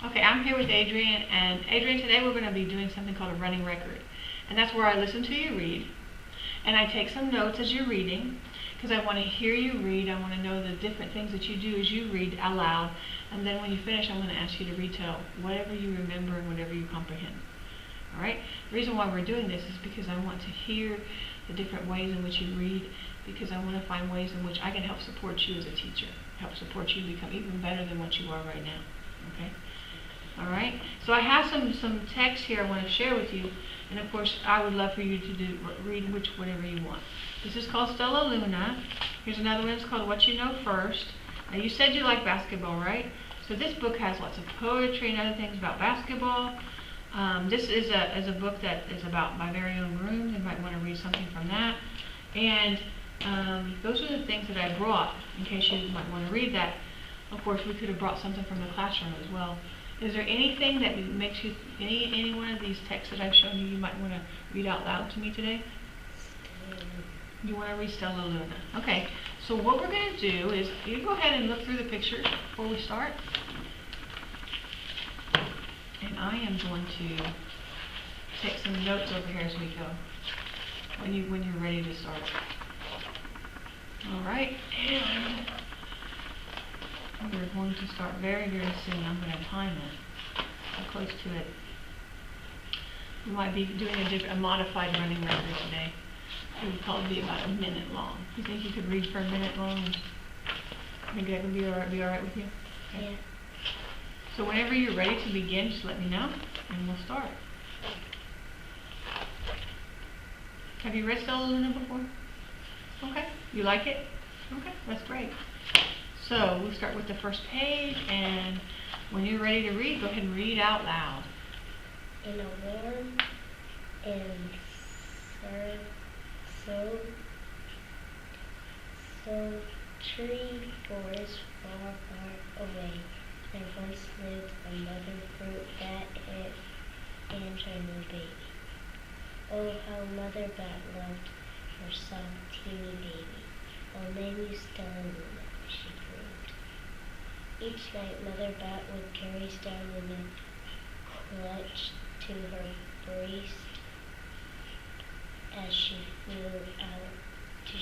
Okay, I'm here with Adrian, and Adrian, today we're going to be doing something called a running record. And that's where I listen to you read, and I take some notes as you're reading, because I want to hear you read. I want to know the different things that you do as you read out loud, and then when you finish, I'm going to ask you to retell whatever you remember and whatever you comprehend. All right? The reason why we're doing this is because I want to hear the different ways in which you read, because I want to find ways in which I can help support you as a teacher, help support you become even better than what you are right now. Okay? All right. So I have some text here I want to share with you, and of course I would love for you to read whatever you want. This is called Stella Luna. Here's another one. It's called What You Know First. Now you said you like basketball, right? So this book has lots of poetry and other things about basketball. This is a book that is about my very own room. You might want to read something from that. And those are the things that I brought in case you might want to read that. Of course, we could have brought something from the classroom as well. Is there anything that makes you, any one of these texts that I've shown you, you might want to read out loud to me today? You want to read Stella Luna. Okay, so what we're going to do is, you go ahead and look through the pictures before we start. And I am going to take some notes over here as we go, when you're ready to start. All right, and we're going to start very, very soon. I'm going to time it. I'm close to it. We might be doing a modified running record today. It would probably be about a minute long. You think you could read for a minute long? I think that would be all right with you? Okay. Yeah. So whenever you're ready to begin, just let me know, and we'll start. Have you read Stella Luna before? Okay. You like it? Okay, that's great. So we'll start with the first page, and when you're ready to read, go ahead and read out loud. In a warm and sultry forest far, far away, there once lived a mother fruit bat and her new baby. Oh, how Mother Bat loved her soft, teeny baby. I'll name you Stella Luna, she crooned. Each night, Mother Bat would carry Stella Luna clutched to her breast as she flew out to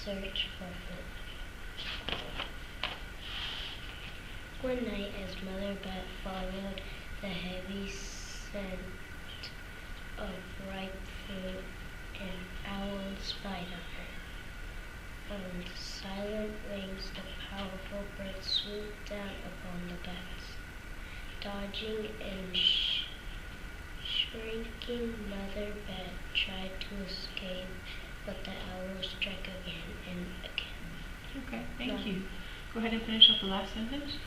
search for food. One night, as Mother Bat followed the heavy scent of ripe fruit, an owl spied on her. On silent wings, the powerful bird swooped down upon the bats. Dodging and shrinking, Mother Bat tried to escape, but the owl struck again and again. Okay, thank you. Go ahead and finish up the last sentence.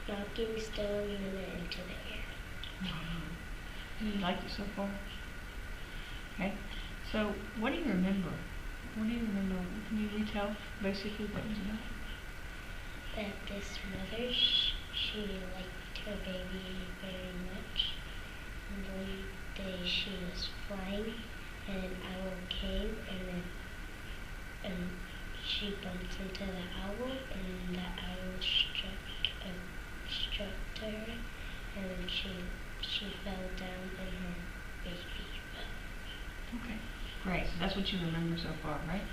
Knocking Stella Luna into the air. Wow. You like it so far? Okay. So, what do you remember? What do you remember? Can you retell basically what it was about? That this mother, she liked her baby very much. And one day she was flying, and an owl came, and she bumped into the owl, and the owl struck her, and then she fell down, and her baby fell. Okay, great. So that's what you remember so far, right?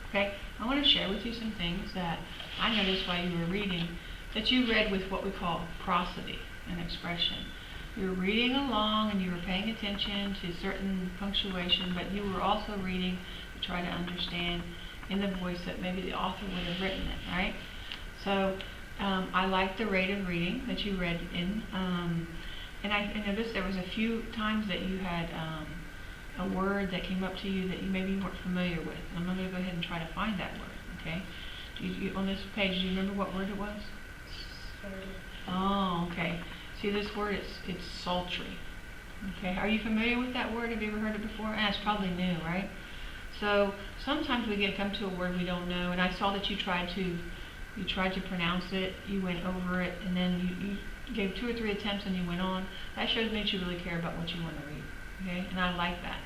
Okay, I want to share with you some things that I noticed while you were reading, that you read with what we call prosody and expression. You were reading along and you were paying attention to certain punctuation, but you were also reading to try to understand in the voice that maybe the author would have written it, right? So I liked the rate of reading that you read in, and I noticed there was a few times that you had a word that came up to you that you maybe weren't familiar with. I'm going to go ahead and try to find that word, okay? On this page, do you remember what word it was? Oh, okay. See this word, it's sultry. Okay, are you familiar with that word? Have you ever heard it before? It's probably new, right? So sometimes we come to a word we don't know, and I saw that you tried to pronounce it, you went over it, and then you gave 2 or 3 attempts and you went on. That shows me that you really care about what you want to read, okay? And I like that,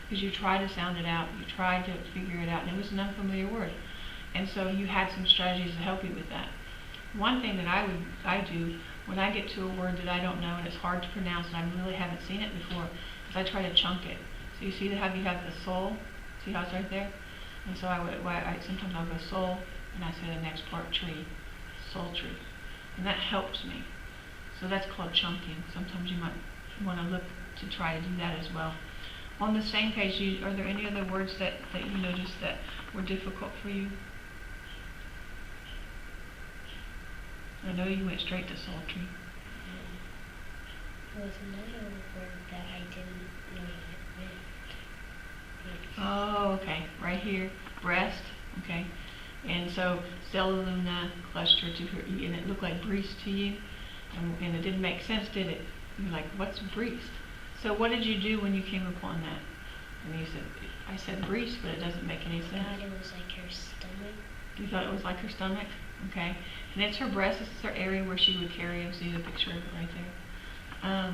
because you tried to sound it out, you tried to figure it out, and it was an unfamiliar word. And so you had some strategies to help you with that. One thing that I do when I get to a word that I don't know and it's hard to pronounce and I really haven't seen it before, is I try to chunk it. So you see how you have the soul? See how it's right there? And so sometimes I'll go soul, and I say the next part tree, soul tree, and that helps me. So that's called chunking. Sometimes you might want to look to try to do that as well. On the same page, are there any other words that you noticed that were difficult for you? I know you went straight to sultry. There was another word that I didn't know what it meant. Oh, okay. Right here, breast. Okay. And so cellulina cluster to her, and it looked like breast to you, and it didn't make sense, did it? You're like, what's breast? So what did you do when you came upon that? And you said, I said breast, but it doesn't make any sense. I thought it was like her stomach. You thought it was like her stomach? Okay. And it's her breast. This is her area where she would carry him. See the picture of it right there.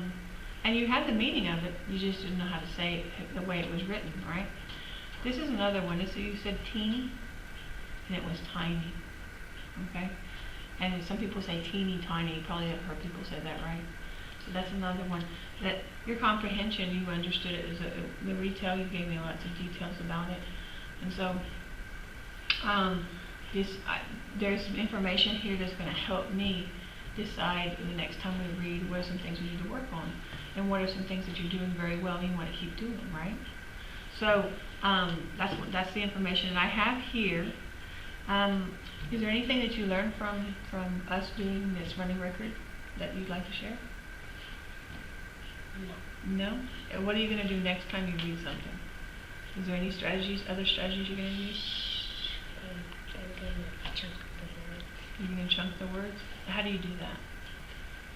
And you had the meaning of it. You just didn't know how to say it the way it was written, right? This is another one. You said teeny, and it was tiny. Okay. And some people say teeny tiny. You probably have heard people say that, right? So that's another one. That your comprehension, you understood it as the retail. You gave me lots of details about it, and so. There's some information here that's going to help me decide the next time we read what are some things we need to work on and what are some things that you're doing very well and you want to keep doing, right? So that's the information that I have here. Is there anything that you learned from us doing this running record that you'd like to share? No. No? What are you going to do next time you read something? Is there any other strategies you're going to use? I'm going to chunk the word. You're going to chunk the words? How do you do that?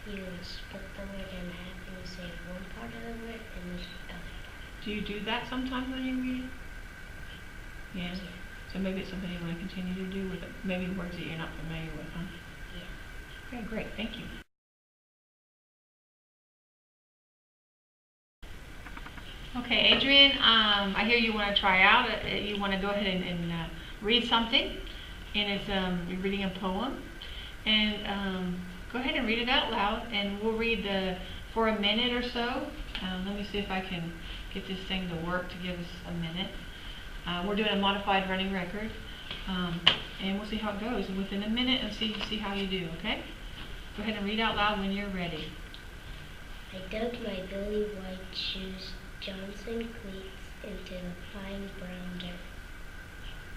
You split the word in half and you say one part of the word and then the other part. Do you do that sometimes when you read? Yeah? So maybe it's something you want to continue to do with maybe words that you're not familiar with, huh? Yeah. Okay, great. Thank you. Okay, Adrian, I hear you want to try out. You want to go ahead and read something, and it's you're reading a poem, and go ahead and read it out loud, and we'll read for a minute or so. Let me see if I can get this thing to work to give us a minute. We're doing a modified running record, and we'll see how it goes within a minute and see how you do. Okay? Go ahead and read out loud when you're ready. I dug my billy white shoes, Johnson cleats, into the fine brown dirt.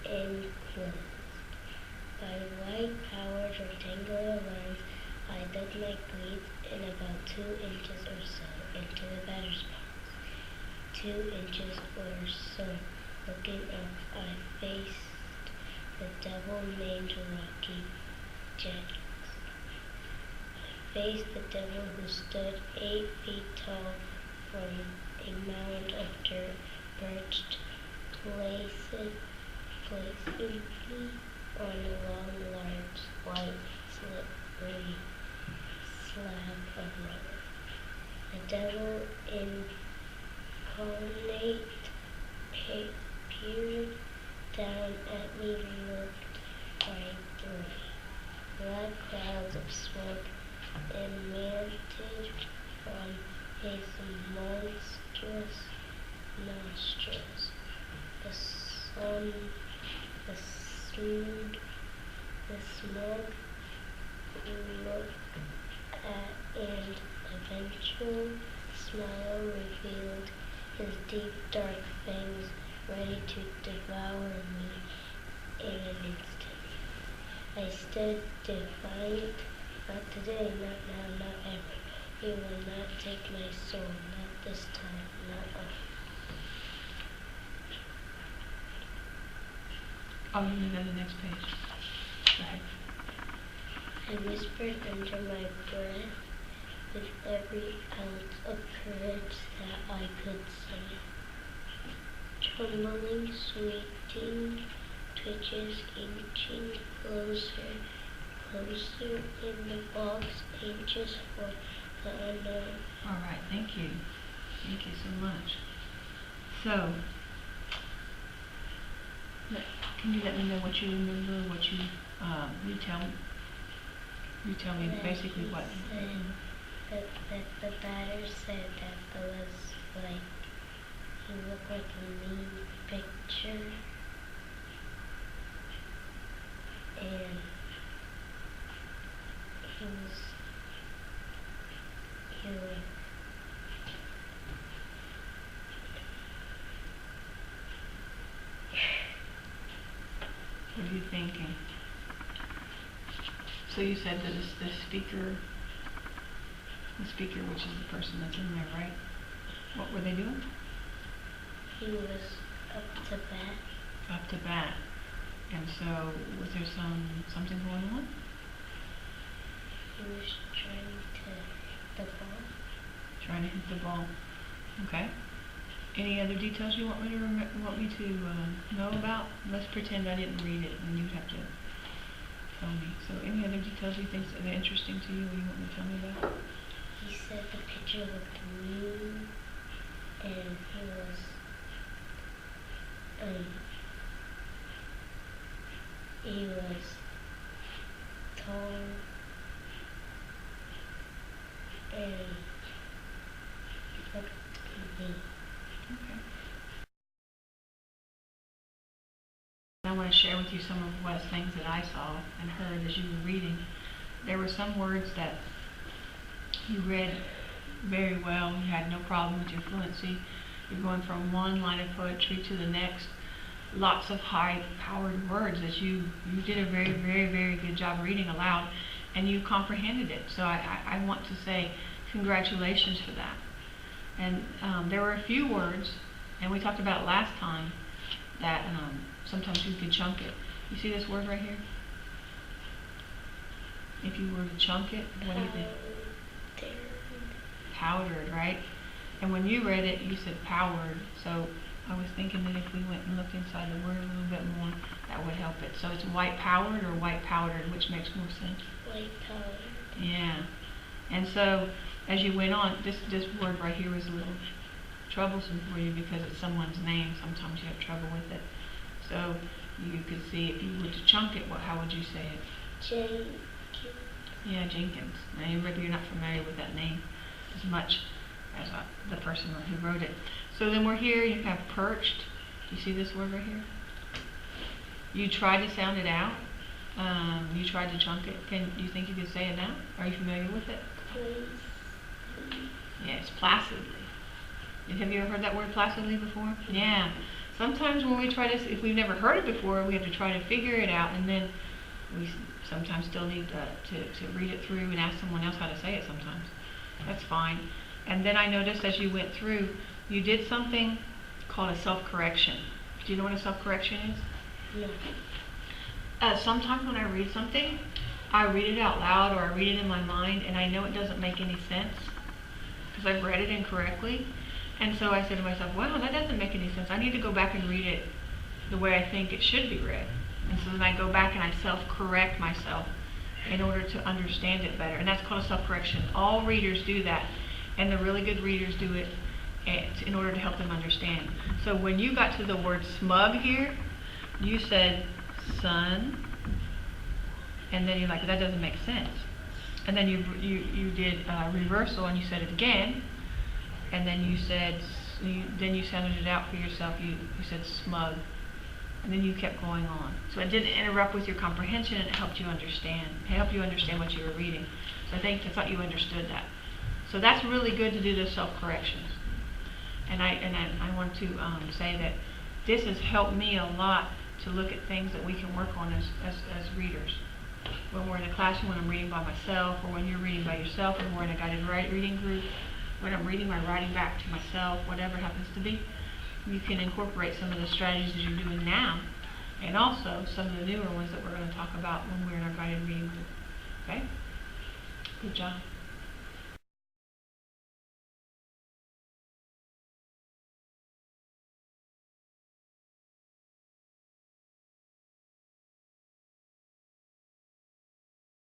End quote. By white powers rectangular lines, I dug my cleats in about 2 inches or so into the batter's box. 2 inches or so. Looking up, I faced the devil named Rocky Jennings. I faced the devil who stood 8 feet tall from a mound of dirt, perched placidly on a long, large, white, slippery slab of rubber. The devil incarnate peered down at me, looked right through me. Black clouds of smoke emanated from his monstrous nostrils. The smoke looked at and eventual smile revealed his deep dark fangs ready to devour me in an instant. I stood defiant. Not today, not now, not ever. You will not take my soul, not this time, not all. Oh, you can go to the next page. Go ahead. I whispered under my breath with every ounce of courage that I could summon. Trembling, sweating, twitches inching closer in the box, anxious for the unknown. All right, thank you. Thank you so much. So, can you let me know what you remember, what you retell? You tell me That basically he what. said that the batter said that there was like he looked like a mean picture, and he was What are you thinking? So you said that the speaker, which is the person that's in there, right? What were they doing? he was up to bat. Up to bat. And so, was there something going on? He was trying to hit the ball. Trying to hit the ball. Okay. Any other details you want me to know about? Let's pretend I didn't read it, and you have to tell me. So, any other details you think are interesting to you, or you want me to tell me about? He said the pitcher looked mean, and he was tall, and looked mean. Okay. I want to share with you some of what things that I saw and heard as you were reading. There were some words that you read very well. You had no problem with your fluency. You're going from one line of poetry to the next. Lots of high-powered words that you did a very, very, very good job reading aloud, and you comprehended it. So I want to say congratulations for that. And there were a few words, and we talked about last time, that sometimes you could chunk it. You see this word right here? If you were to chunk it, what do you think? Powdered, right? And when you read it, you said powered. So I was thinking that if we went and looked inside the word a little bit more, that would help it. So it's white powered or white powdered, which makes more sense. White powdered. Yeah. And so as you went on, this word right here was a little troublesome for you because it's someone's name. Sometimes you have trouble with it. So you could see if you were to chunk it, how would you say it? Jenkins. Yeah, Jenkins. Now, maybe you're not familiar with that name as much as the person who wrote it. So then we're here, you have perched. Do you see this word right here? You tried to sound it out. You tried to chunk it. Do you think you could say it now? Are you familiar with it? Please. Yes, placidly. Have you ever heard that word placidly before? Yeah. Sometimes when we try to, if we've never heard it before, we have to try to figure it out, and then we sometimes still need to read it through and ask someone else how to say it sometimes. That's fine. And then I noticed as you went through, you did something called a self-correction. Do you know what a self-correction is? No. Sometimes when I read something, I read it out loud or I read it in my mind, and I know it doesn't make any sense because I've read it incorrectly. And so I said to myself, wow, that doesn't make any sense. I need to go back and read it the way I think it should be read. And so then I go back and I self-correct myself in order to understand it better. And that's called a self-correction. All readers do that. And the really good readers do it in order to help them understand. So when you got to the word smug here, you said sun, and then you're like, that doesn't make sense. And then you did reversal, and you said it again, and then you said, then you sounded it out for yourself. You said smug, and then you kept going on. So it didn't interrupt with your comprehension, and it helped you understand. It helped you understand what you were reading. So I thought you understood that. So that's really good to do those self-corrections. And I want to say that this has helped me a lot to look at things that we can work on as readers. When we're in a classroom, when I'm reading by myself, or when you're reading by yourself, and we're in a guided reading group, when I'm reading my writing back to myself, whatever it happens to be, you can incorporate some of the strategies that you're doing now, and also some of the newer ones that we're going to talk about when we're in our guided reading group. Okay? Good job.